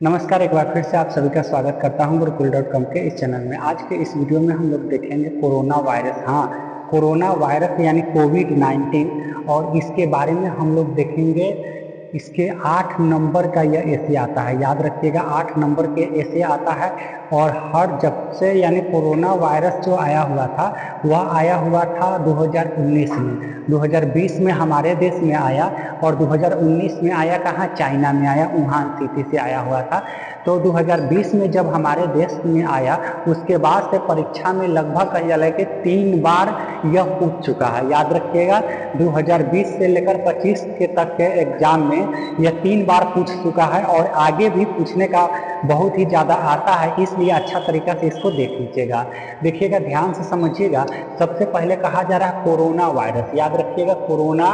नमस्कार, एक बार फिर से आप सभी का स्वागत करता हूं गुरुकुल.com के इस चैनल में। आज के इस वीडियो में हम लोग देखेंगे कोरोना वायरस। हाँ, कोरोना वायरस यानी कोविड-19 और इसके बारे में हम लोग देखेंगे। इसके 8 नंबर का यह एसे आता है, याद रखिएगा 8 नंबर के एसे आता है। और हर जब से यानी कोरोना वायरस जो आया हुआ था वह आया हुआ था 2019 में। 2020 में हमारे देश में आया और 2019 में आया कहाँ? चाइना में आया, वुहान सिटी से आया हुआ था। तो 2020 में जब हमारे देश में आया उसके बाद से परीक्षा में लगभग कह जाए कि 3 बार यह पूछ चुका है। याद रखिएगा 2020 से लेकर 25 के तक के एग्जाम में यह 3 बार पूछ चुका है और आगे भी पूछने का बहुत ही ज़्यादा आता है, इसलिए अच्छा तरीका से इसको देख लीजिएगा। देखिएगा, ध्यान से समझिएगा। सबसे पहले कहा जा रहा है कोरोना वायरस। याद रखिएगा कोरोना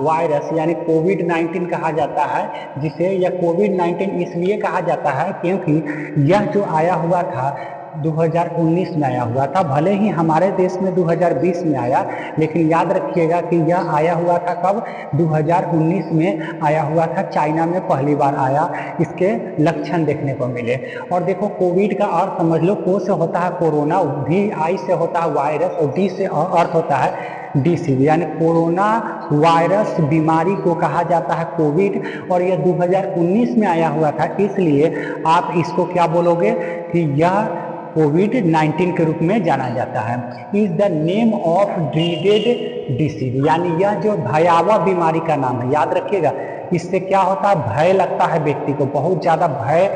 वायरस यानी कोविड-19 कहा जाता है, जिसे यह कोविड-19 इसलिए कहा जाता है क्योंकि यह जो आया हुआ था 2019 में आया हुआ था। भले ही हमारे देश में 2020 में आया, लेकिन याद रखिएगा कि यह आया हुआ था कब? 2019 में आया हुआ था। चाइना में पहली बार आया, इसके लक्षण देखने को मिले। और देखो, कोविड का अर्थ समझ लो, को से होता है कोरोना, वी आई से होता है वायरस और डी से अर्थ होता है डिसीज, यानी कोरोना वायरस बीमारी को कहा जाता है कोविड। और यह 2019 में आया हुआ था, इसलिए आप इसको क्या बोलोगे कि यह कोविड-19 के रूप में जाना जाता है। Is the name of dreaded disease, यानी यह जो भयावह बीमारी का नाम है। याद रखिएगा, इससे क्या होता है? भय लगता है व्यक्ति को, बहुत ज़्यादा भय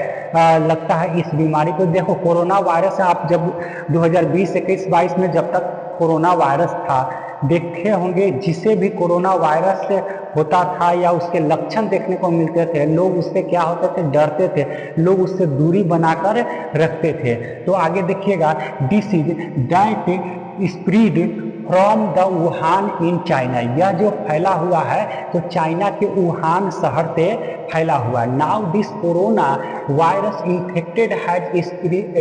लगता है इस बीमारी को। देखो, कोरोना वायरस आप जब 2020, 21, 22 में जब तक कोरोना वायरस था, देखे होंगे जिसे भी कोरोना वायरस से होता था या उसके लक्षण देखने को मिलते थे, लोग उससे क्या होते थे? डरते थे, लोग उससे दूरी बनाकर रखते थे। तो आगे देखिएगा, disease that spread from the Wuhan in China, यह जो फैला हुआ है तो चाइना के वुहान शहर से फैला हुआ है। Now this corona virus infected has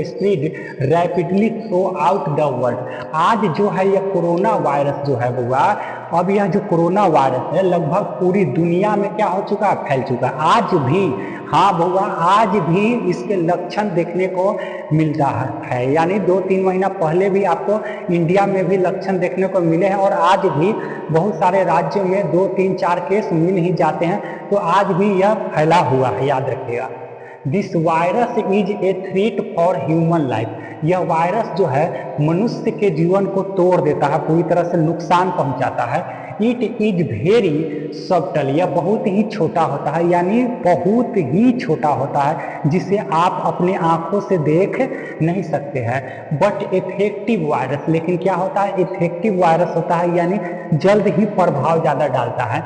spread rapidly through out the world. आज जो है यह कोरोना वायरस जो है हुआ, अब यह जो कोरोना वायरस है लगभग पूरी दुनिया में क्या हो चुका है? फैल चुका है। आज भी, हाँ बउआ, आज भी इसके लक्षण देखने को मिल रहा है। यानी 2-3 महीना पहले भी आपको इंडिया में भी लक्षण देखने को मिले हैं और आज भी बहुत सारे राज्यों में 2-3-4 केस मिल ही जाते हैं। तो आज भी यह फैला हुआ है, याद रखिएगा। This virus is a threat for human life, यह वायरस जो है मनुष्य के जीवन को तोड़ देता है, पूरी तरह से नुकसान पहुंचाता है। इट इज वेरी सब्टल, यह बहुत ही छोटा होता है, यानी बहुत ही छोटा होता है, जिसे आप अपने आंखों से देख नहीं सकते हैं। बट इफेक्टिव वायरस, लेकिन क्या होता है? इफेक्टिव वायरस होता है, यानी जल्द ही प्रभाव ज़्यादा डालता है।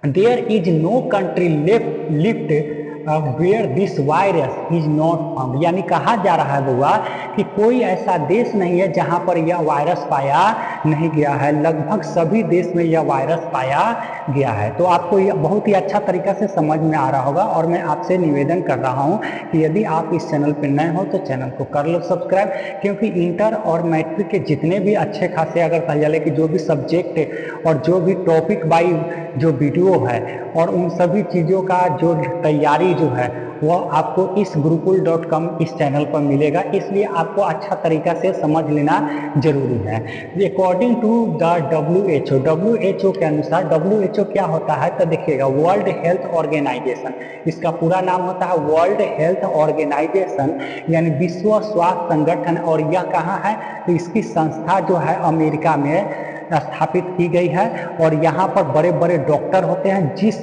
There is no country left where this virus is not found, यानी कहा जा रहा है बुआ कि कोई ऐसा देश नहीं है जहां पर यह वायरस पाया नहीं गया है। लगभग सभी देश में यह वायरस पाया गया है। तो आपको यह बहुत ही अच्छा तरीका से समझ में आ रहा होगा और मैं आपसे निवेदन कर रहा हूं कि यदि आप इस चैनल पर नए हो तो चैनल को कर लो सब्सक्राइब, क्योंकि इंटर और मैट्रिक के जितने भी अच्छे खासे अगर कहा जाए कि जो भी सब्जेक्ट और जो भी टॉपिक बाई जो वीडियो है और उन सभी चीज़ों का जो तैयारी जो है वह आपको इस गुरुकुल.com इस चैनल पर मिलेगा, इसलिए आपको अच्छा तरीका से समझ लेना जरूरी है। अकॉर्डिंग टू द WHO के अनुसार, WHO क्या होता है तो देखिएगा, वर्ल्ड हेल्थ ऑर्गेनाइजेशन, इसका पूरा नाम होता है वर्ल्ड हेल्थ ऑर्गेनाइजेशन, यानी विश्व स्वास्थ्य संगठन। और यह कहाँ है? तो इसकी संस्था जो है अमेरिका में स्थापित की गई है और यहाँ पर बड़े बड़े डॉक्टर होते हैं। जिस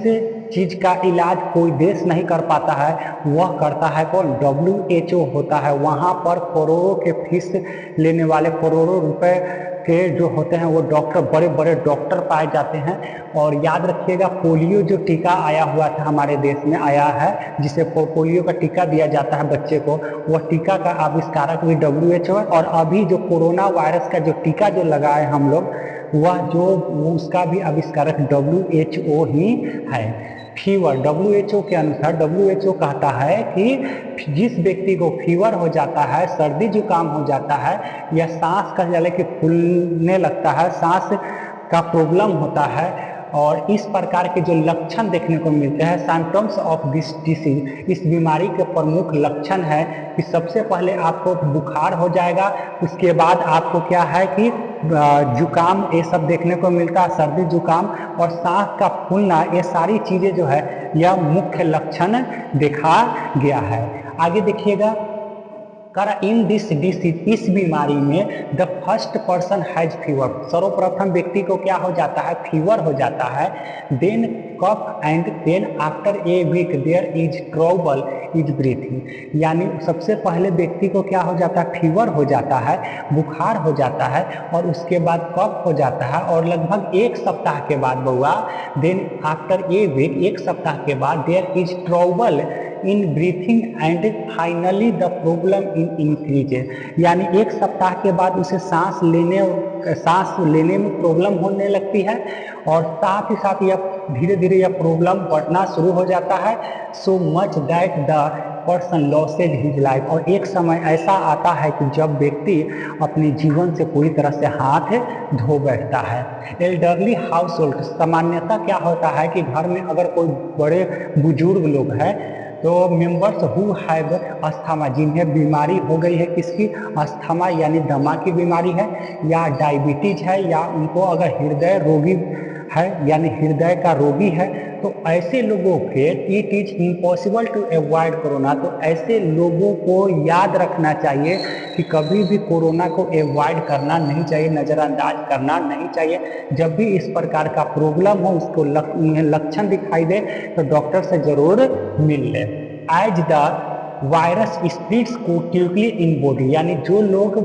चीज़ का इलाज कोई देश नहीं कर पाता है वह करता है कौन? WHO होता है। वहाँ पर करोड़ों के फीस लेने वाले, करोड़ों रुपए के जो होते हैं वो डॉक्टर, बड़े बड़े डॉक्टर पाए जाते हैं। और याद रखिएगा, पोलियो जो टीका आया हुआ था हमारे देश में आया है, जिसे पोलियो का टीका दिया जाता है बच्चे को, वह टीका का आविष्कारक भी WHO है। और अभी जो कोरोना वायरस का जो टीका जो लगाए हम लोग, वह जो उसका भी आविष्कारक WHO ही है। फीवर, WHO के अनुसार, WHO कहता है कि जिस व्यक्ति को फीवर हो जाता है, सर्दी जुकाम हो जाता है या सांस का जाले कि फूलने लगता है, सांस का प्रॉब्लम होता है, और इस प्रकार के जो लक्षण देखने को मिलते हैं, सिम्टम्स ऑफ दिस डिसीज, इस बीमारी के प्रमुख लक्षण है कि सबसे पहले आपको बुखार हो जाएगा, उसके बाद आपको क्या है कि जुकाम ये सब देखने को मिलता है, सर्दी जुकाम और सांस का फूलना, ये सारी चीज़ें जो है यह मुख्य लक्षण देखा गया है। आगे देखिएगा, इन दिस डिसीज, इस बीमारी में the first person has fever, सर्वप्रथम व्यक्ति को क्या हो जाता है, फीवर हो जाता है। Then cough and then after a week there is trouble is breathing, यानी सबसे पहले व्यक्ति को क्या हो जाता है, फीवर हो जाता है, बुखार हो जाता है और उसके बाद कफ हो जाता है और लगभग एक सप्ताह के बाद बउआ, देन आफ्टर ए वीक, एक सप्ताह के बाद there is trouble in breathing and finally the problem in increase, यानी एक सप्ताह के बाद उसे सांस लेने में प्रॉब्लम होने लगती है और साथ ही साथ यह धीरे धीरे यह प्रॉब्लम बढ़ना शुरू हो जाता है। So much that the person losses his life, और एक समय ऐसा आता है कि जब व्यक्ति अपने जीवन से पूरी तरह से हाथ धो बैठता है। एल्डरली हाउस होल्ड, सामान्यतः क्या होता है कि घर में अगर कोई बड़े बुजुर्ग लोग हैं तो मेंबर्स हु हैव अस्थमा, जिन्हें बीमारी हो गई है किसकी, अस्थमा यानी दमा की बीमारी है, या डायबिटीज है, या उनको अगर हृदय रोगी है यानी हृदय का रोगी है, तो ऐसे लोगों के it is impossible to avoid corona, तो ऐसे लोगों को याद रखना चाहिए कि कभी भी कोरोना को अवॉइड करना नहीं चाहिए, नज़रअंदाज करना नहीं चाहिए। जब भी इस प्रकार का प्रॉब्लम हो, उसको लक्षण दिखाई दे तो डॉक्टर से ज़रूर मिल ले। As the virus spreads quickly in body, यानी जो लोग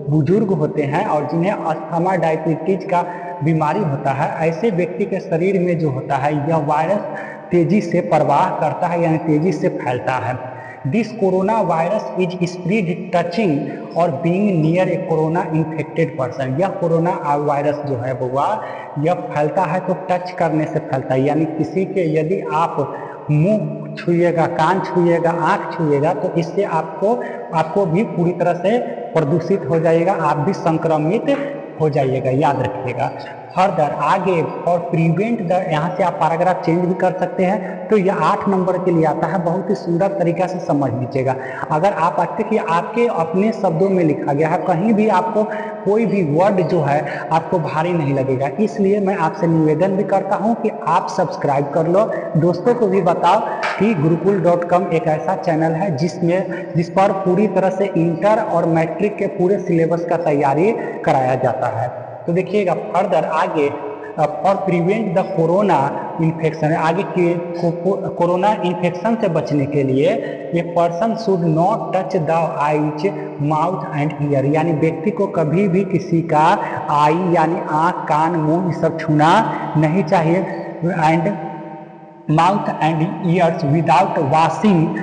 बुजुर्ग होते हैं और जिन्हें अस्थमा डायबिटीज का बीमारी होता है, ऐसे व्यक्ति के शरीर में जो होता है यह वायरस तेजी से प्रवाह करता है यानी तेजी से फैलता है। This corona virus is spread touching और being near a corona infected person, यह कोरोना वायरस जो है बउआ यह फैलता है तो टच करने से फैलता है, यानी किसी के यदि आप मुंह छुइएगा, कान छुइएगा, आँख छुइएगा तो इससे आपको भी पूरी तरह से प्रदूषित हो जाएगा, आप भी संक्रमित हो जाइएगा, याद रखिएगा। फर्दर आगे और प्रिवेंट द, यहाँ से आप पैराग्राफ चेंज भी कर सकते हैं, तो यह 8 नंबर के लिए आता है, बहुत ही सुंदर तरीका से समझ लीजिएगा। अगर आप आते कि आपके अपने शब्दों में लिखा गया है, कहीं भी आपको कोई भी वर्ड जो है आपको भारी नहीं लगेगा, इसलिए मैं आपसे निवेदन भी करता हूँ कि आप सब्सक्राइब कर लो, दोस्तों को भी बताओ कि गुरुकुल.com एक ऐसा चैनल है जिस पर पूरी तरह से इंटर और मैट्रिक के पूरे सिलेबस का तैयारी कराया जाता है। तो देखिएगा फर्दर आगे, for prevent the corona infection, आगे के कोरोना इन्फेक्शन से बचने के लिए ये person should not touch the eyes mouth and year, यानी व्यक्ति को कभी भी किसी का आई यानी आँख, कान, मुंह ये सब छूना नहीं चाहिए, and mouth and years without washing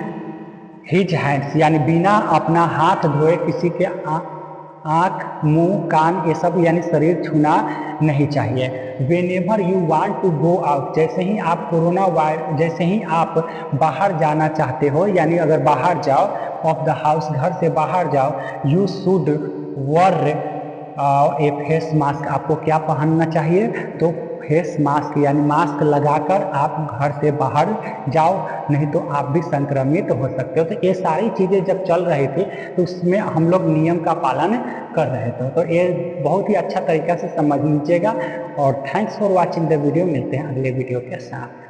his hands, यानी बिना अपना हाथ धोए किसी के आँख, मुंह, कान ये सब यानी शरीर छूना नहीं चाहिए। Whenever you want to go out, जैसे ही आप बाहर जाना चाहते हो, यानी अगर बाहर जाओ, ऑफ द हाउस, घर से बाहर जाओ, you should wear A face mask, आपको क्या पहनना चाहिए, तो फेस मास्क यानी मास्क लगाकर आप घर से बाहर जाओ, नहीं तो आप भी संक्रमित हो सकते हो। तो ये सारी चीज़ें जब चल रही थी तो उसमें हम लोग नियम का पालन कर रहे थे, तो ये बहुत ही अच्छा तरीका से समझ लीजिएगा। और thanks for watching the video, मिलते हैं अगले वीडियो के साथ।